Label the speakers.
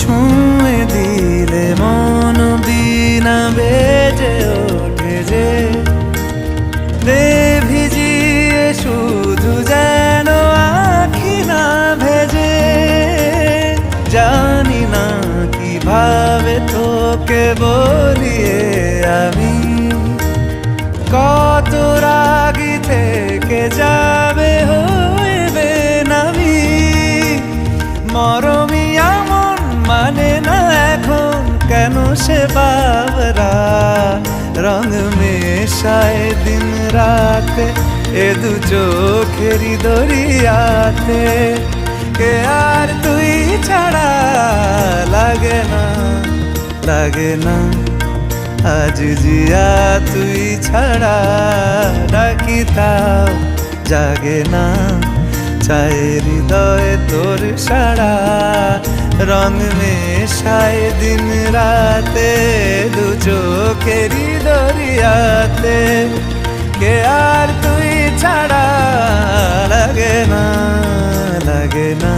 Speaker 1: ছুঁয়ে দিলে মন দিনা বেজে ওঠে যে দে ভিজিয়ে শুধু যেন আখি না ভেজে। জানি না কিভাবে তোকে বলিয়ে আমি কত রাগি থেকে যাবে হইবে নামি। মরমি এমন মানে না এখন কেন সে বাবরা রং মেশায় দিন রাতে এ দু চোখেরই দরিয়াতে। কে আর তুই ছাড়া লাগে না লাগে না আজ জিয়া তুই ছাড়া ডাকি তাও জাগে না। চায় হৃদয়ে তোর সারা রং মেশায় দিন রাতে দু চোখেরই দরিয়াতে। কে আর তুই ছাড়া লাগে না লাগে না।